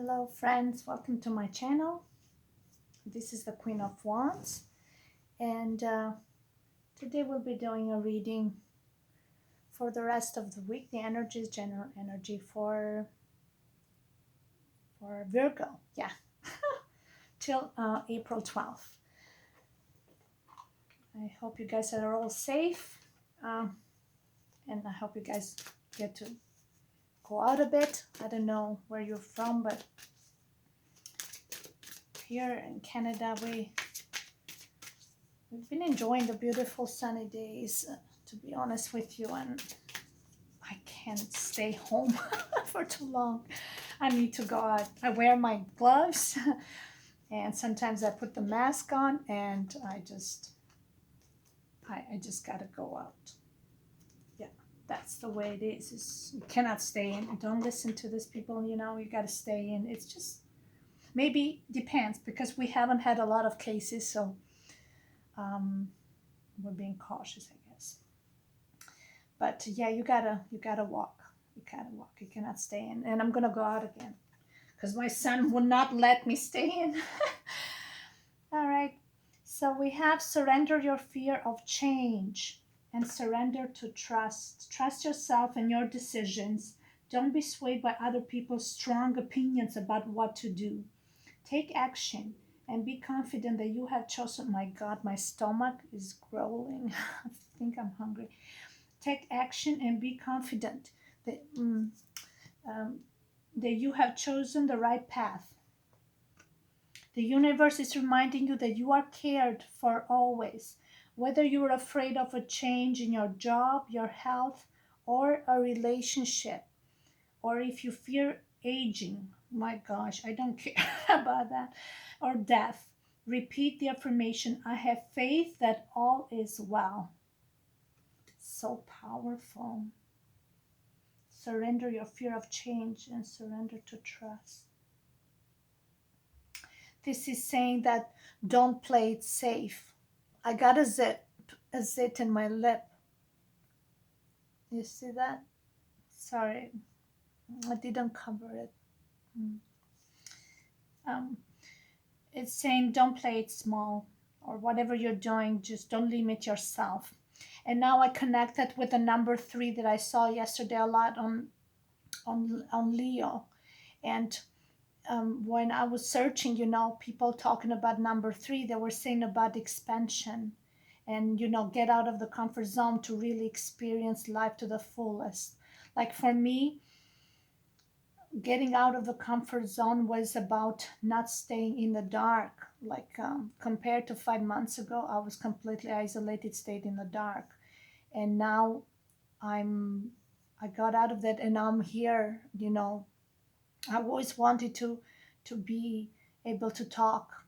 Hello friends, welcome to my channel. This is the Queen of Wands, and today we'll be doing a reading for the rest of the week. The energy is general energy for Virgo, yeah, till April 12th. I hope you guys are all safe, and I hope you guys get to go out a bit. I don't know where you're from, but here in Canada we've been enjoying the beautiful sunny days, to be honest with you, and I can't stay home for too long. I need to go out. I wear my gloves and sometimes I put the mask on, and I just gotta go out. Yeah, that's the way it is. You cannot stay in. Don't listen to these people, you gotta stay in. It's just, maybe depends, because we haven't had a lot of cases, so we're being cautious, I guess. But yeah, you gotta walk. You gotta walk. You cannot stay in. And I'm gonna go out again because my son will not let me stay in. All right. So we have surrender your fear of change and surrender to trust. Trust yourself and your decisions. Don't be swayed by other people's strong opinions about what to do. Take action and be confident that you have chosen. My God, my stomach is growling. I think I'm hungry. Take action and be confident that, that you have chosen the right path. The universe is reminding you that you are cared for always. Whether you are afraid of a change in your job, your health, or a relationship, or if you fear aging, my gosh, I don't care about that, or death, repeat the affirmation, I have faith that all is well. So powerful. Surrender your fear of change and surrender to trust. This is saying that don't play it safe. I got a zit in my lip. You see that? Sorry, I didn't cover it. It's saying don't play it small, or whatever you're doing, just don't limit yourself. And now I connected with the number 3 that I saw yesterday a lot on Leo. And when I was searching, people talking about number 3, they were saying about expansion and, get out of the comfort zone to really experience life to the fullest. Like for me, getting out of the comfort zone was about not staying in the dark. Like compared to 5 months ago, I was completely isolated, stayed in the dark. And now I got out of that, and I'm here. I always wanted to be able to talk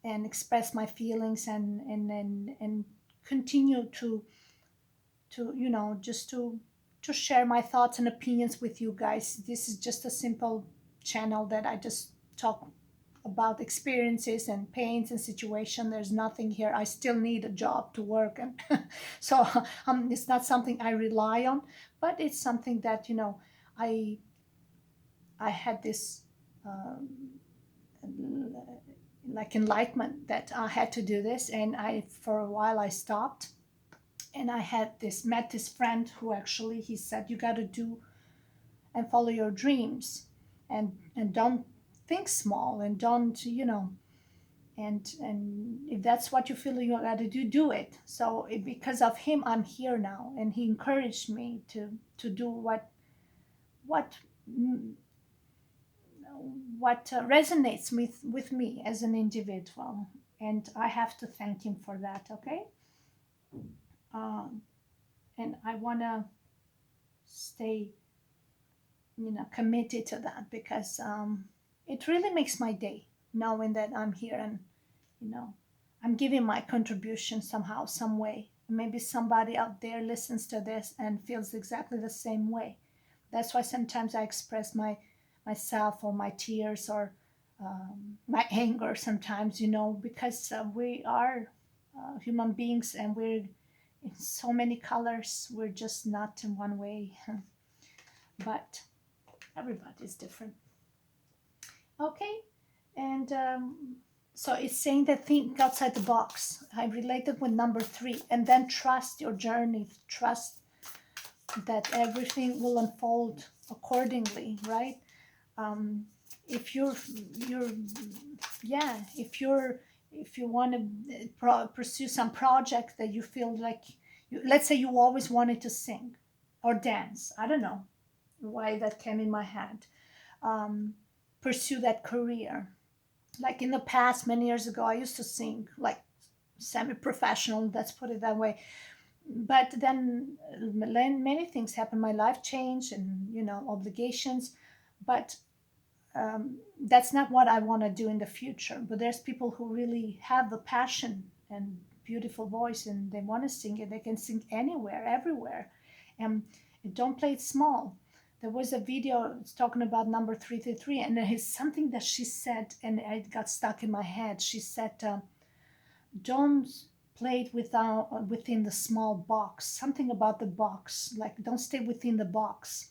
and express my feelings and continue to just to share my thoughts and opinions with you guys. This is just a simple channel that I just talk about experiences and pains and situation. There's nothing here. I still need a job to work, and so it's not something I rely on, but it's something that I had this like enlightenment that I had to do this, and I for a while I stopped, and I had met this friend who actually, he said, you got to do and follow your dreams, and don't think small, and don't and if that's what you feel you got to do it. So because of him, I'm here now, and he encouraged me to do what resonates with me as an individual, and I have to thank him for that. Okay. And I want to stay committed to that, because it really makes my day knowing that I'm here, and I'm giving my contribution somehow, some way. Maybe somebody out there listens to this and feels exactly the same way. That's why sometimes I express myself, or my tears, or my anger sometimes, because we are human beings, and we're in so many colors. We're just not in one way. But everybody's different. Okay. And so it's saying that think outside the box. I related with number three. And then trust your journey. Trust that everything will unfold accordingly, right? Um, if you're yeah, if you want to pursue some project that you feel like let's say you always wanted to sing or dance, I don't know why that came in my head. um, Pursue that career. Like in the past, many years ago, I used to sing like semi-professional, let's put it that way. But then many things happened. My life changed, and obligations. But that's not what I want to do in the future. But there's people who really have the passion and beautiful voice, and they want to sing it. They can sing anywhere, everywhere, and don't play it small. There was a video talking about number 333, and there is something that she said, and it got stuck in my head. She said, "Don't play it within the small box." Something about the box, like don't stay within the box.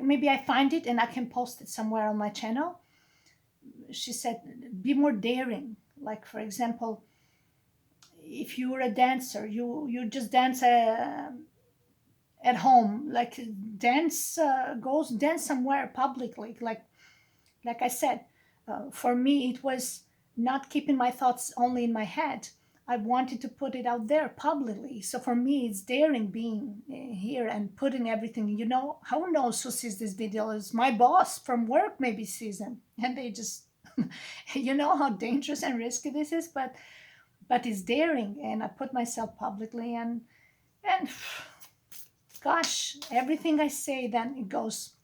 Maybe I find it and I can post it somewhere on my channel. She said, be more daring. Like, for example, if you were a dancer, you just dance at home, like dance somewhere publicly. Like I said, for me, it was not keeping my thoughts only in my head. I wanted to put it out there publicly. So for me, it's daring being here and putting everything. Who knows who sees this video? Is my boss from work maybe sees them, and they just, you know how dangerous and risky this is. But it's daring, and I put myself publicly, and gosh, everything I say, then it goes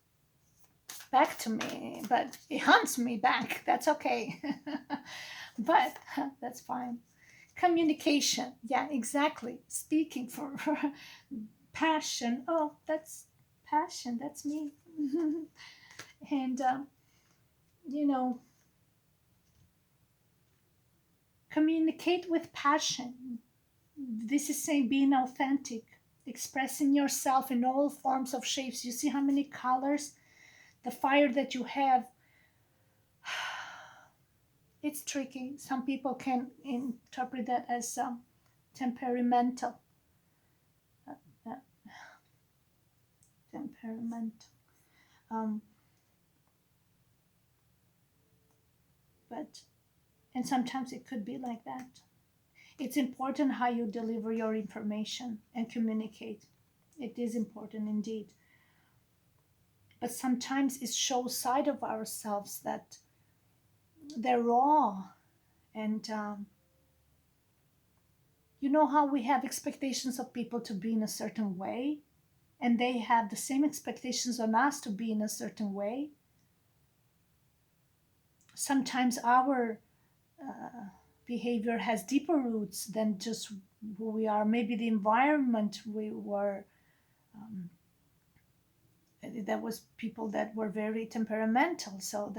back to me, but it hunts me back. That's okay. But that's fine. Communication. Yeah, exactly. Speaking for passion. Oh, that's passion. That's me. And, you know, communicate with passion. This is saying being authentic, expressing yourself in all forms of shapes. You see how many colors? The fire that you have, it's tricky. Some people can interpret that as temperamental. Uh, temperament. Um, but and sometimes it could be like that. It's important how you deliver your information and communicate. It is important indeed. But sometimes it shows side of ourselves that they're raw, and you know how we have expectations of people to be in a certain way, and they have the same expectations on us to be in a certain way. Sometimes our behavior has deeper roots than just who we are. Maybe the environment we were, um, there was people that were very temperamental. So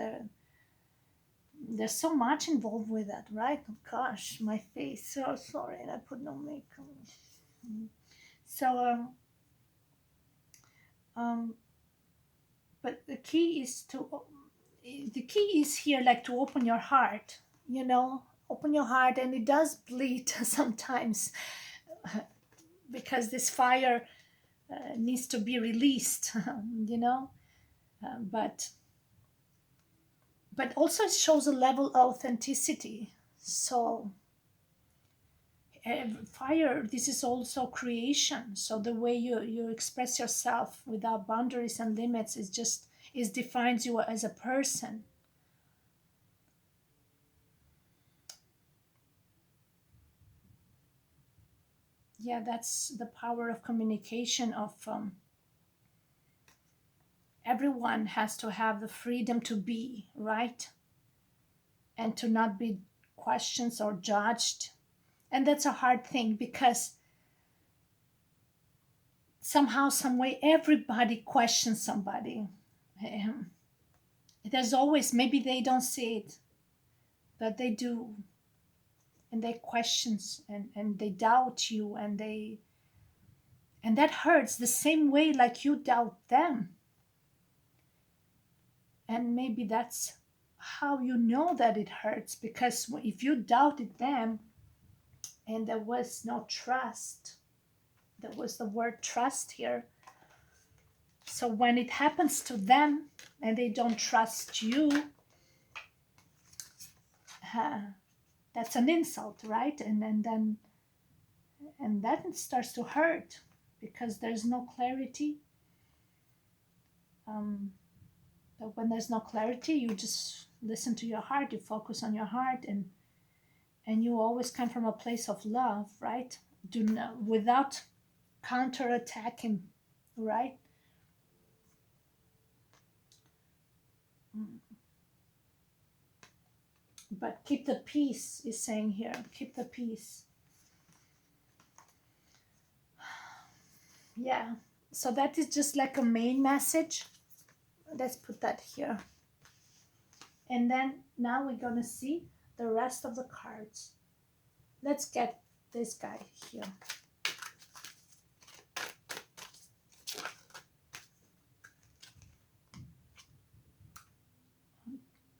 there's so much involved with that, right? Oh, gosh, my face. So sorry, I put no makeup. So, um, but the key is here, like to open your heart. Open your heart, and it does bleed sometimes because this fire needs to be released. you know, but also it shows a level of authenticity. So fire, this is also creation. So the way you express yourself without boundaries and limits is defines you as a person. Yeah, that's the power of communication. Of everyone has to have the freedom to be right, and to not be questioned or judged. And that's a hard thing, because somehow, some way, everybody questions somebody. Um, there's always, maybe they don't see it, but they do. And they questions, and they doubt you, and that hurts the same way like you doubt them. And maybe that's how you know that it hurts, because if you doubted them and there was no trust, there was the word trust here. So when it happens to them and they don't trust you, uh, that's an insult, right? And that starts to hurt because there's no clarity. Um, but when there's no clarity, you just listen to your heart, you focus on your heart, and you always come from a place of love, right? Do not, without counterattacking, right? Mm. But keep the peace is saying here. Keep the peace. Yeah. So that is just like a main message. Let's put that here. And then now we're going to see the rest of the cards. Let's get this guy here.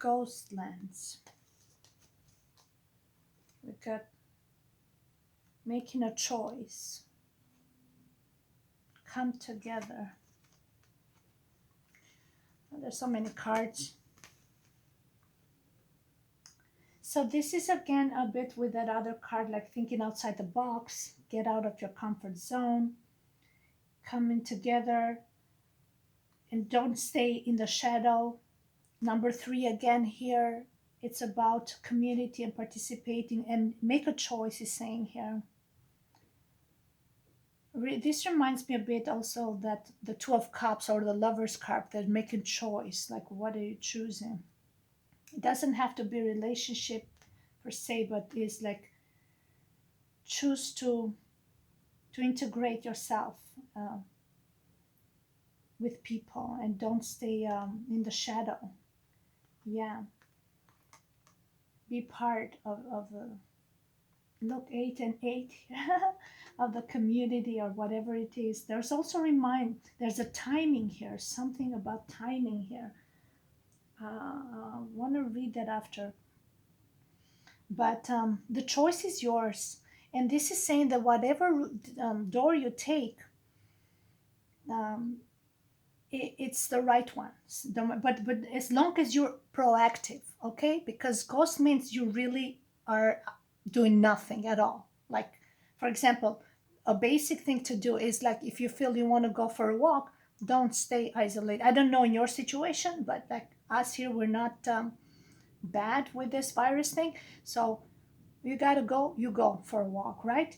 Ghostlands. We got making a choice. Come together. Oh, there's so many cards. So this is again a bit with that other card, like thinking outside the box, get out of your comfort zone, coming together, and don't stay in the shadow. Number 3 again here, it's about community and participating and make a choice is saying here. This reminds me a bit also that the 2 of Cups or the Lover's card, that making choice, like what are you choosing? It doesn't have to be a relationship per se, but is like choose to integrate yourself with people and don't stay in the shadow. Yeah, be part of the look 8 and 8 of the community or whatever it is. There's also there's a timing here, something about timing here. I want to read that after. But the choice is yours. And this is saying that whatever door you take, um, it's the right one. But as long as you're proactive, okay? Because ghost means you really are doing nothing at all. Like, for example, a basic thing to do is like if you feel you want to go for a walk, don't stay isolated. I don't know in your situation, but like us here, we're not bad with this virus thing. So you gotta go, you go for a walk, right?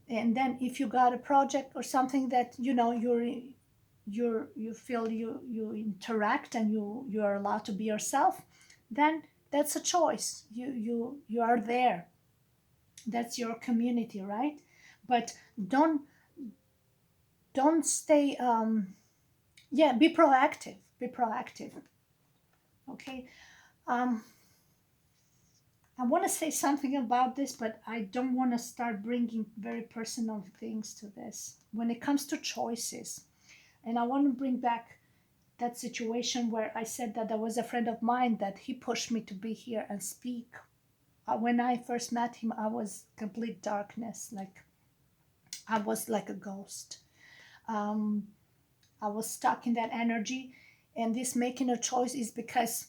And then if you got a project or something that you know you feel you interact and you are allowed to be yourself, then that's a choice. You are there. That's your community, right? But don't stay yeah, be proactive. Be proactive. Okay. um I want to say something about this, but I don't want to start bringing very personal things to this when it comes to choices. And I want to bring back that situation where I said that there was a friend of mine that he pushed me to be here and speak. When I first met him, I was complete darkness. Like I was like a ghost. Um, I was stuck in that energy. And this making a choice is because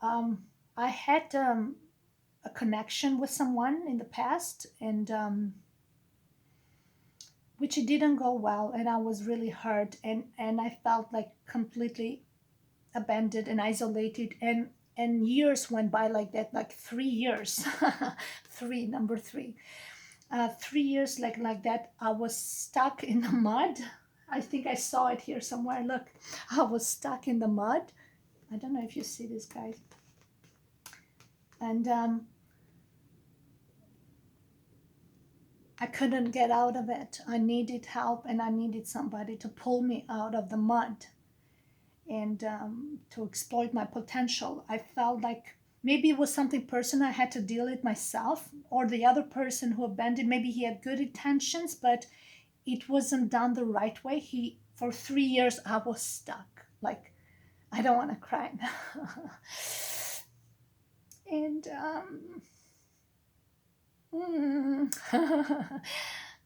um, I had a connection with someone in the past, and which it didn't go well, and I was really hurt, and I felt like completely abandoned and isolated, and years went by like that, like 3 years. Number three, 3 years like that. I was stuck in the mud. I think I saw it here somewhere. Look, I was stuck in the mud. I don't know if you see this, guys. And I couldn't get out of it. I needed help, and I needed somebody to pull me out of the mud and to exploit my potential. I felt like maybe it was something personal I had to deal with myself, or the other person who abandoned. Maybe he had good intentions, but it wasn't done the right way. For 3 years, I was stuck. Like I don't want to cry. And mm,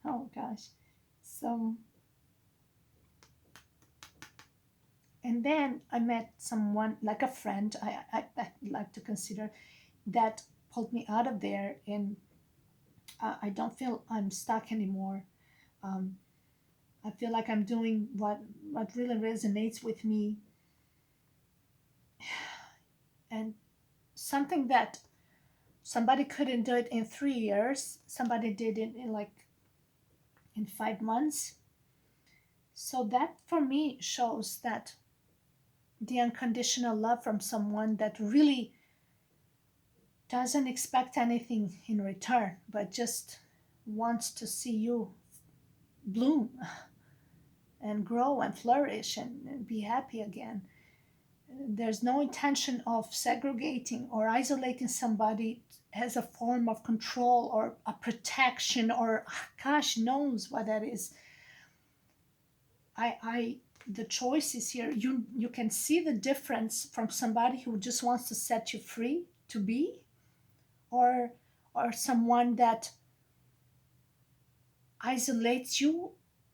oh gosh. So, and then I met someone like a friend, I like to consider, that pulled me out of there, and I don't feel I'm stuck anymore. Um, I feel like I'm doing what really resonates with me, and something that somebody couldn't do it in 3 years, somebody did it in like in 5 months. So that for me shows that the unconditional love from someone that really doesn't expect anything in return, but just wants to see you bloom and grow and flourish and be happy again. There's no intention of segregating or isolating somebody as a form of control or a protection, or gosh knows what that is. I the choice is here. You can see the difference from somebody who just wants to set you free to be, or someone that isolates you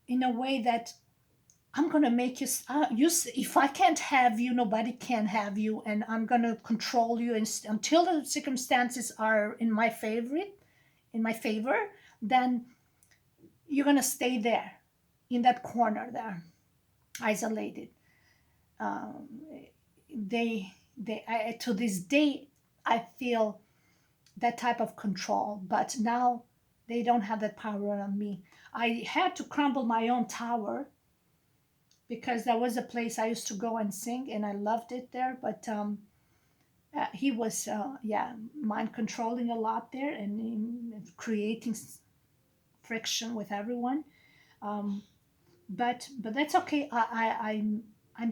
in a way that I'm gonna make you. If I can't have you, nobody can have you, and I'm gonna control you until the circumstances are in my favor. Then you're gonna stay there, in that corner there, isolated. Um, to this day, I feel that type of control, but now they don't have that power on me. I had to crumble my own tower because that was a place I used to go and sing, and I loved it there. But he was, yeah, mind controlling a lot there, and creating friction with everyone. Um, but that's okay. I'm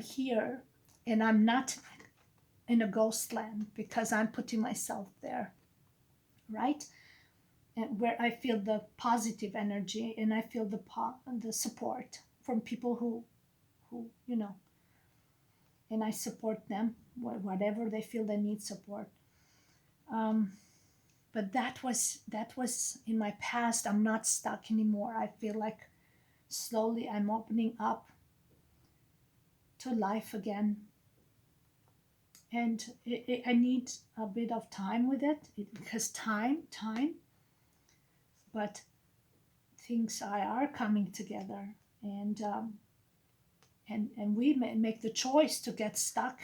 here, and I'm not in a ghost land because I'm putting myself there, right? And where I feel the positive energy, and I feel the support from people who and I support them whatever they feel they need support. Um, but that was in my past. I'm not stuck anymore. I feel like slowly I'm opening up to life again, and I need a bit of time with because time, but things are coming together, and and we may make the choice to get stuck,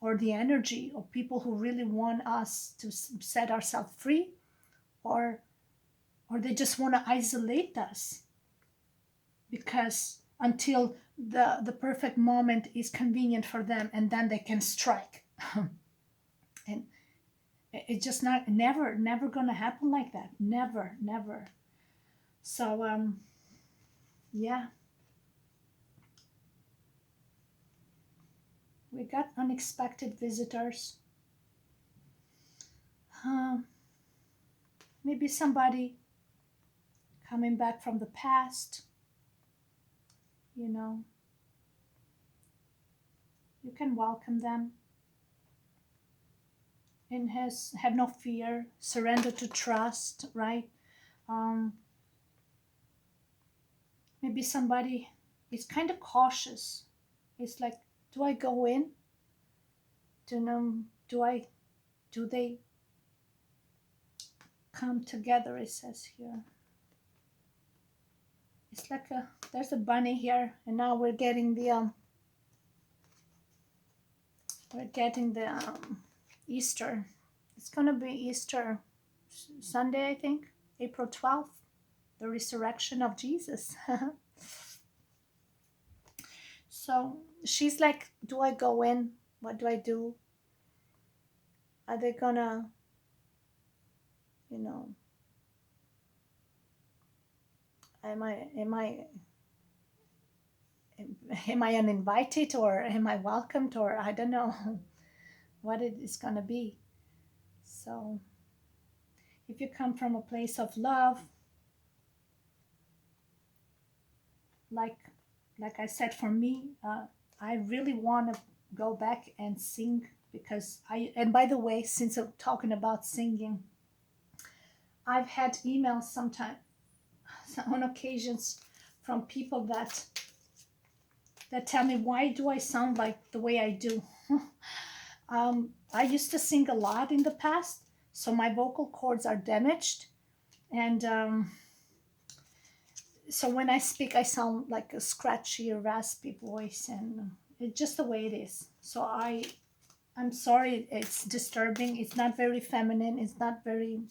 or the energy of people who really want us to set ourselves free, or they just want to isolate us, because until the perfect moment is convenient for them, and then they can strike. And it's just not never gonna happen like that, never. So yeah, we got unexpected visitors. um, Maybe somebody coming back from the past, you know. You can welcome them, and has have no fear, surrender to trust, right? um, Maybe somebody is kind of cautious. It's like, do I go in? Do they come together? It says here. It's like there's a bunny here, and now we're getting the Easter. It's gonna be Easter Sunday, I think, April 12th, the resurrection of Jesus. So she's like, do I go in? What do I do? Are they gonna, you know, am I am I uninvited, or am I welcomed, or I don't know what it is gonna be. So if you come from a place of love, like I said, for me, I really want to go back and sing because and by the way, since I'm talking about singing, I've had emails sometimes on occasions from people that tell me, why do I sound like the way I do? I used to sing a lot in the past, so my vocal cords are damaged, and so when I speak, I sound like a scratchy, raspy voice, and it's just the way it is. So I'm sorry, it's disturbing. It's not very feminine. It's not very.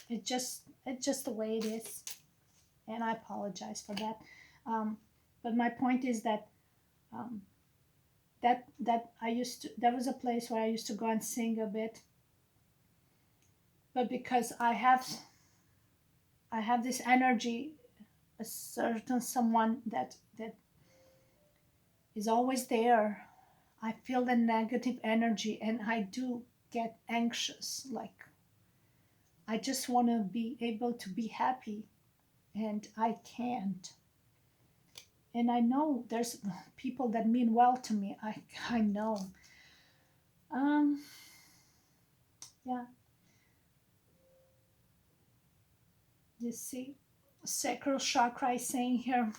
It's just the way it is, and I apologize for that. But my point is that um, that I used to. There was a place where I used to go and sing a bit, but because I have this energy, a certain someone that is always there. I feel the negative energy, and I do get anxious. Like I just want to be able to be happy, and I can't. And I know there's people that mean well to me. I know. Um, yeah. You see, sacral chakra is saying here,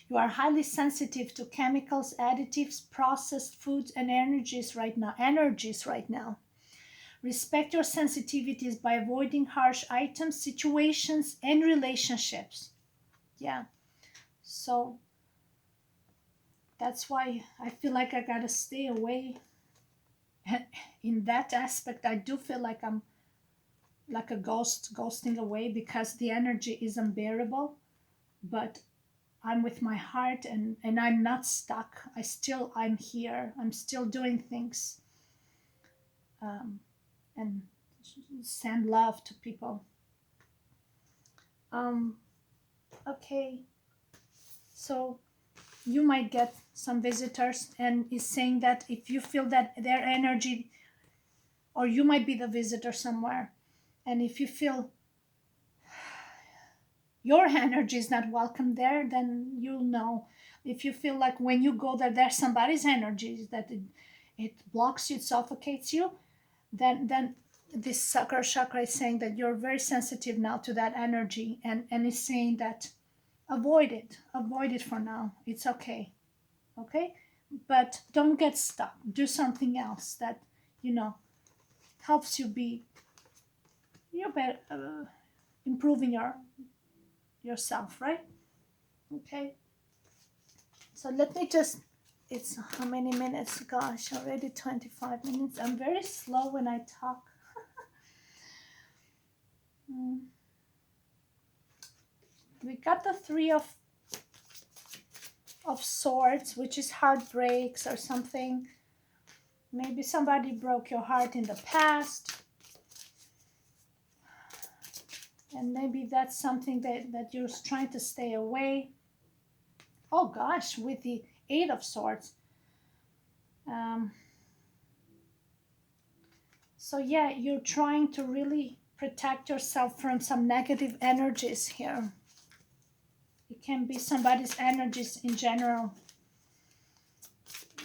you are highly sensitive to chemicals, additives, processed foods, and energies right now. Energies right now. Respect your sensitivities by avoiding harsh items, situations, and relationships. Yeah. So that's why I feel like I gotta stay away. In that aspect, I do feel like I'm like a ghost, ghosting away because the energy is unbearable. But I'm with my heart, and I'm not stuck. I'm here. I'm still doing things, um, and send love to people. Um, okay, so you might get some visitors, and is saying that if you feel that their energy, or you might be the visitor somewhere, and if you feel your energy is not welcome there, then you'll know. If you feel like when you go there, there's somebody's energy that it blocks you, it suffocates you, then this sakura chakra is saying that you're very sensitive now to that energy, and is saying that avoid it for now. It's okay. Okay, but don't get stuck. Do something else that you know helps you be better, improving yourself, right? Okay, so let me just, it's how many minutes? Gosh, already 25 minutes. I'm very slow when I talk. Mm. We got the three of swords, which is heartbreaks or something. Maybe somebody broke your heart in the past, and maybe that's something that you're trying to stay away. Oh gosh, with the eight of swords. um, so yeah, you're trying to really protect yourself from some negative energies here. It can be somebody's energies in general,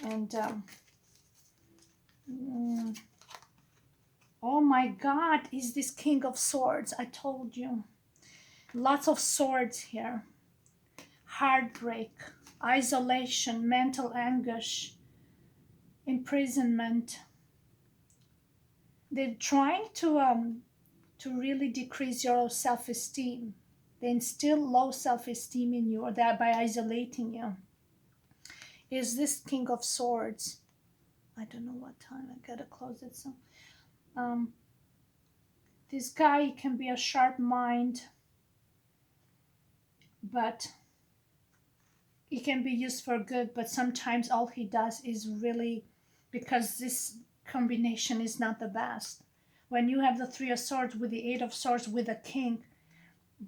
and mm, oh my god, is this king of swords? I told you, lots of swords here. Heartbreak, isolation, mental anguish, imprisonment. They're trying to really decrease your self-esteem. They instill low self-esteem in you, or that by isolating you. Is this king of swords? I don't know what time. I gotta close it. So um, this guy can be a sharp mind, but he can be used for good. But sometimes all he does is really, because this combination is not the best. When you have the three of swords with the eight of swords with a king,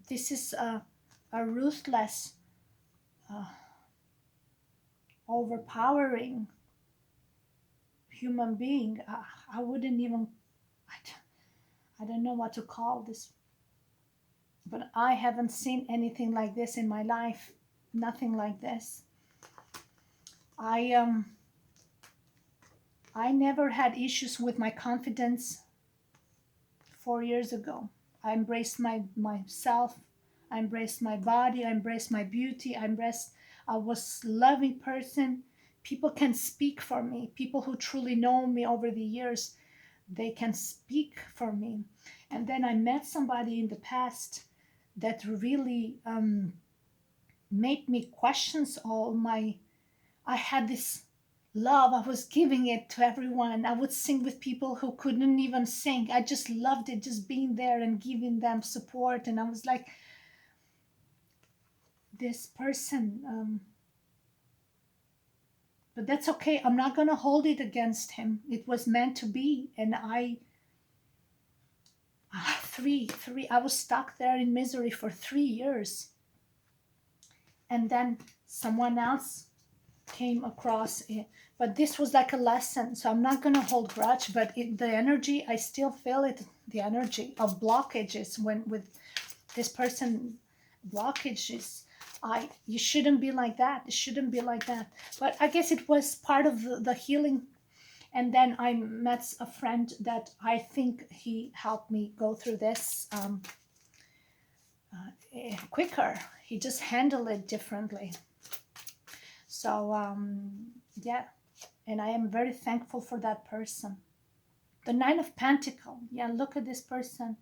this is a ruthless, uh, overpowering human being. I wouldn't even, I don't know what to call this, but I haven't seen anything like this in my life. Nothing like this. I I never had issues with my confidence 4 years ago. I embraced myself. I embraced my body. I embraced my beauty. I was a loving person. People can speak for me. People who truly know me over the years, they can speak for me. And then I met somebody in the past that really made me questions all my. I had this love. I was giving it to everyone. I would sing with people who couldn't even sing. I just loved it, just being there and giving them support. And I was like, this person, but that's okay. I'm not going to hold it against him. It was meant to be. And I was stuck there in misery for 3 years. And then someone else came across it, but this was like a lesson, so I'm not going to hold grudge, but the energy, I still feel it, the energy of blockages when with this person. Blockages, you shouldn't be like that, it shouldn't be like that, but I guess it was part of the healing. And then I met a friend that I think he helped me go through this quicker. He just handled it differently. So yeah, and I am very thankful for that person. The Nine of Pentacles. Yeah, look at this person.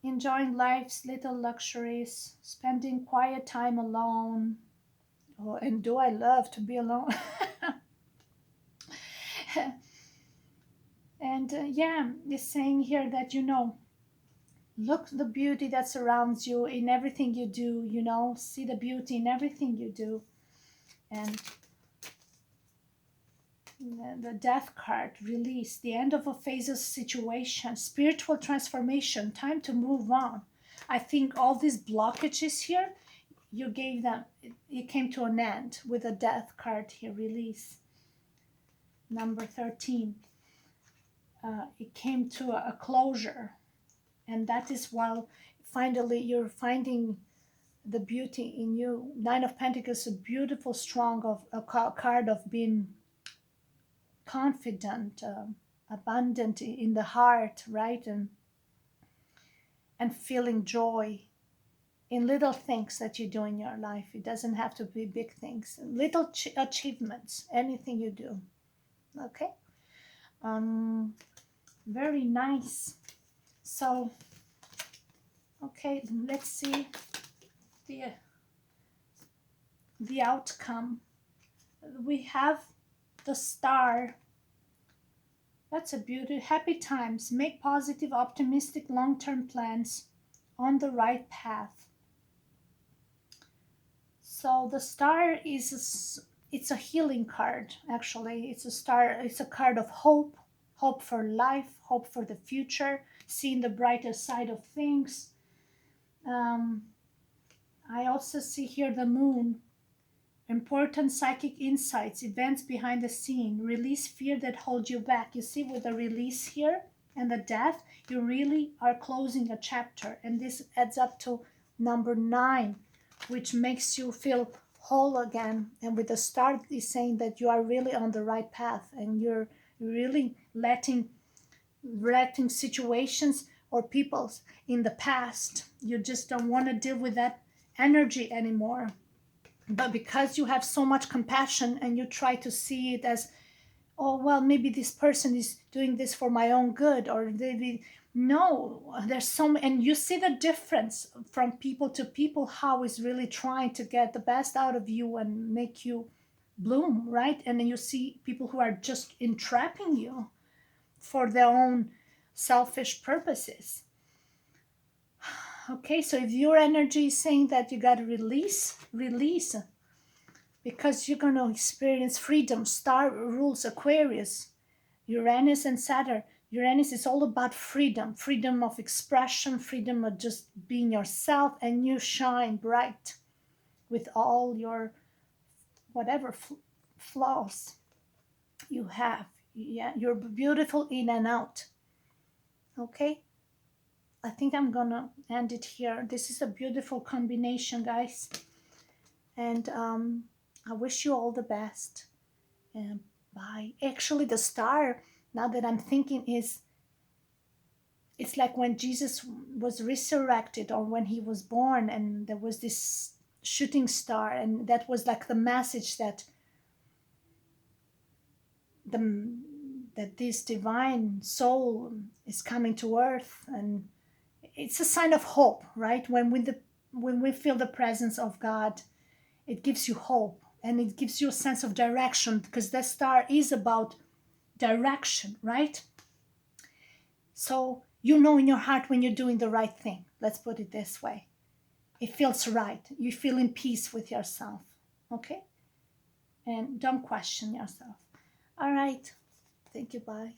Enjoying life's little luxuries, spending quiet time alone. Oh, and do I love to be alone? And yeah, it's saying here that, look the beauty that surrounds you in everything you do, see the beauty in everything you do. And the death card, release, the end of a phase of situation, spiritual transformation, time to move on. I think all these blockages here, you gave them, it came to an end with a death card here, release. Number 13, it came to a closure. And that is while finally you're finding the beauty in you. Nine of Pentacles is a beautiful, strong card of being confident, abundant in the heart, right? And feeling joy in little things that you do in your life. It doesn't have to be big things, little achievements, anything you do. Okay, very nice. So okay, let's see the outcome. We have the Star. That's a beauty. Happy times. Make positive, optimistic, long-term plans on the right path. So the Star it's a healing card, actually. It's a star. It's a card of hope, hope for life, hope for the future, seeing the brighter side of things. I also see here the Moon. Important psychic insights, events behind the scene, release fear that holds you back. You see, with the release here and the death, you really are closing a chapter. And this adds up to number 9, which makes you feel whole again. And with the Star is saying that you are really on the right path, and you're really letting situations or people in the past. You just don't want to deal with that energy anymore. But because you have so much compassion and you try to see it as, oh, well, maybe this person is doing this for my own good, or no, there's and you see the difference from people to people, how is really trying to get the best out of you and make you bloom, right? And then you see people who are just entrapping you for their own selfish purposes. Okay, so if your energy is saying that you got to release, because you're going to experience freedom. Star rules Aquarius, Uranus and Saturn. Uranus is all about freedom, freedom of expression, freedom of just being yourself, and you shine bright with all your whatever flaws you have. Yeah, you're beautiful in and out. Okay, I think I'm gonna end it here. This is a beautiful combination, guys, and I wish you all the best. And Bye. Actually, the star, now that I'm thinking, it's like when Jesus was resurrected or when he was born, and there was this shooting star, and that was like the message that the that this divine soul is coming to earth, and it's a sign of hope, right? When we feel the presence of God, it gives you hope and it gives you a sense of direction, because that star is about direction, right? So you know in your heart when you're doing the right thing. Let's put it this way. It feels right. You feel in peace with yourself. Okay? And don't question yourself. All right. Thank you. Bye.